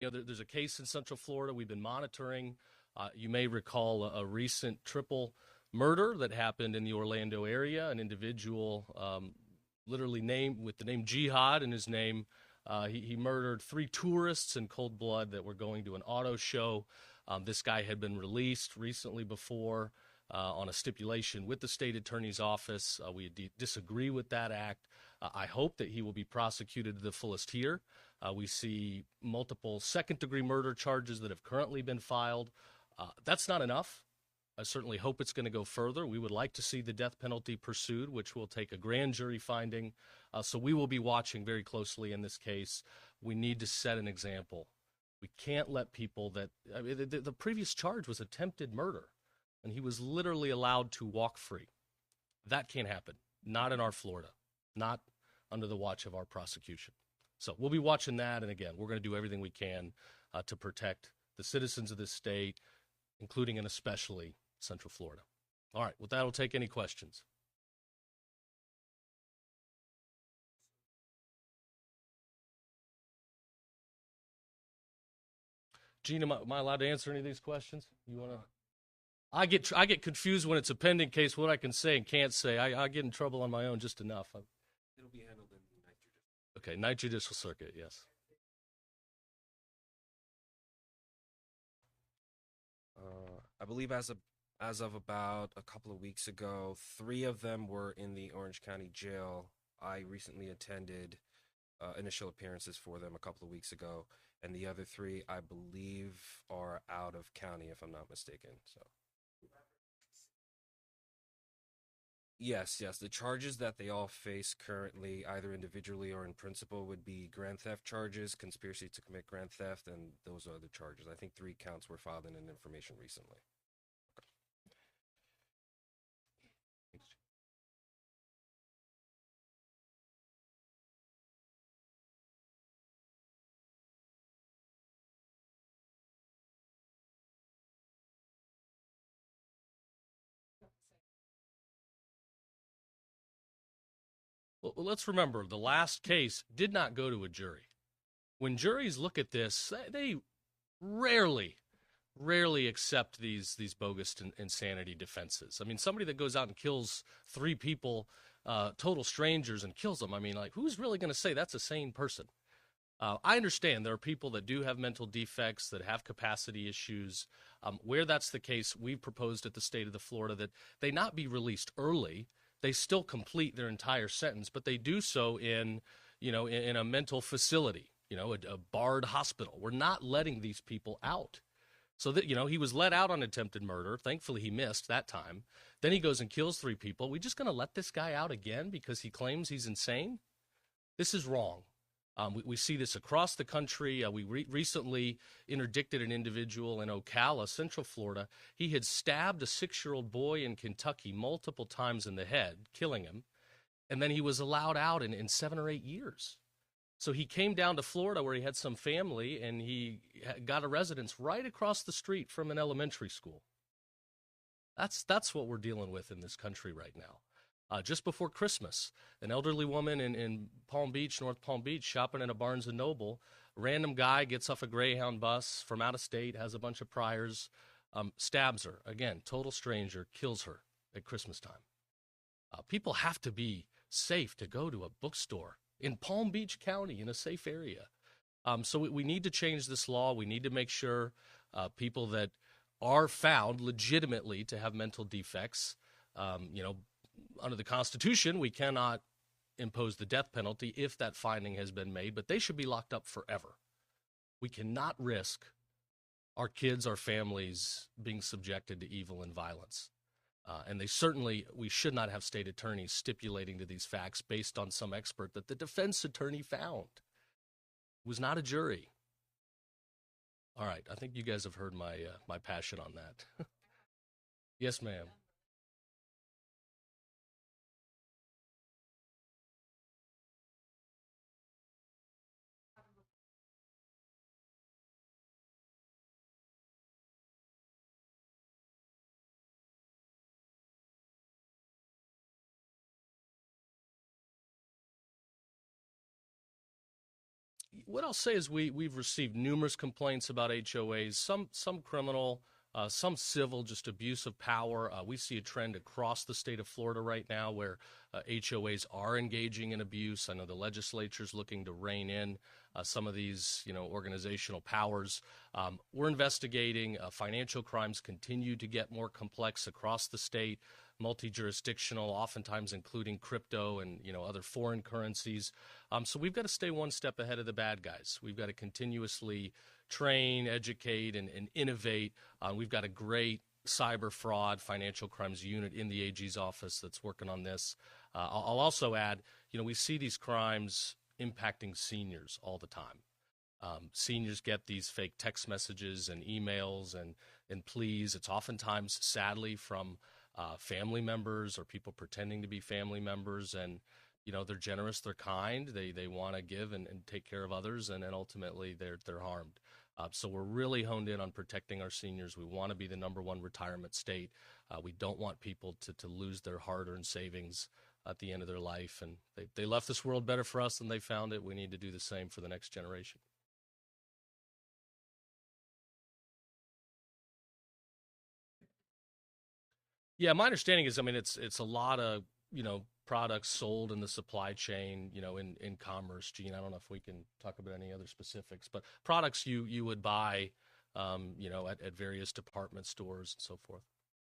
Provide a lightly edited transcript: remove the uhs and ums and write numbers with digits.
There's a case in Central Florida we've been monitoring. You may recall a recent triple murder that happened in the Orlando area. An individual, literally named with the name Jihad in his name, he murdered 3 tourists in cold blood that were going to an auto show. This guy had been released recently before on a stipulation with the state attorney's office. We disagree with that act. I hope that he will be prosecuted to the fullest here. We see multiple second-degree murder charges that have currently been filed. That's not enough. I certainly hope it's going to go further. We would like to see the death penalty pursued, which will take a grand jury finding. So we will be watching very closely in this case. We need to set an example. We can't let people the previous charge was attempted murder, and he was literally allowed to walk free. That can't happen. Not in our Florida. Not under the watch of our prosecution. So we'll be watching that, and again, we're going to do everything we can to protect the citizens of this state, including and especially Central Florida. All right, with that, I'll take any questions. Gene, am I allowed to answer any of these questions? You want to? I get confused when it's a pending case, what I can say and can't say. I get in trouble on my own just enough. It'll be handled in the night judicial. Okay, night judicial circuit, yes. I believe as of about a couple of weeks ago, 3 of them were in the Orange County Jail. I recently attended initial appearances for them a couple of weeks ago, and the other 3, I believe, are out of county, if I'm not mistaken. So, yes, the charges that they all face currently, either individually or in principle, would be grand theft charges, conspiracy to commit grand theft, and those are the charges. I think 3 counts were filed in an information recently. Well, let's remember the last case did not go to a jury. When juries look at this, they rarely accept these bogus insanity defenses. I mean, somebody that goes out and kills 3 people, total strangers, and kills them. I mean, like, who's really going to say that's a sane person? I understand there are people that do have mental defects, that have capacity issues. Where that's the case, we've proposed at the state of the Florida that they not be released early. They still complete their entire sentence, but they do so in a mental facility, a barred hospital. We're not letting these people out. So that, he was let out on attempted murder. Thankfully, he missed that time. Then he goes and kills 3 people. We just going to let this guy out again because he claims he's insane? This is wrong. We see this across the country. We recently interdicted an individual in Ocala, Central Florida. He had stabbed a 6-year-old boy in Kentucky multiple times in the head, killing him. And then he was allowed out in 7 or 8 years. So he came down to Florida where he had some family, and he got a residence right across the street from an elementary school. That's what we're dealing with in this country right now. Just before Christmas, an elderly woman in Palm Beach, North Palm Beach, shopping in a Barnes & Noble, random guy gets off a Greyhound bus from out of state, has a bunch of priors, stabs her. Again, total stranger, kills her at Christmas time. People have to be safe to go to a bookstore in Palm Beach County in a safe area. So we need to change this law. We need to make sure people that are found legitimately to have mental defects, under the Constitution, we cannot impose the death penalty if that finding has been made, but they should be locked up forever. We cannot risk our kids, our families being subjected to evil and violence. And we should not have state attorneys stipulating to these facts based on some expert that the defense attorney found. It was not a jury. All right, I think you guys have heard my passion on that. Yes, ma'am. What I'll say is we've received numerous complaints about HOAs, some criminal, some civil, just abuse of power. We see a trend across the state of Florida right now where HOAs are engaging in abuse. I know the legislature's looking to rein in some of these, organizational powers. We're investigating. Financial crimes continue to get more complex across the state, multi-jurisdictional, oftentimes including crypto and other foreign currencies. So we've got to stay one step ahead of the bad guys. We've got to continuously train, educate, and innovate. We've got a great cyber fraud financial crimes unit in the AG's office that's working on this. I'll also add, we see these crimes impacting seniors all the time. Seniors get these fake text messages and emails and pleas. It's oftentimes, sadly, from family members or people pretending to be family members, and they're generous, they're kind, they want to give and take care of others, and then ultimately they're harmed. So we're really honed in on protecting our seniors. We want to be the #1 retirement state. We don't want people to lose their hard-earned savings at the end of their life, and they left this world better for us than they found it. We need to do the same for the next generation. Yeah, my understanding is, it's a lot of, products sold in the supply chain, in commerce. Gene, I don't know if we can talk about any other specifics, but products you would buy, at various department stores and so forth.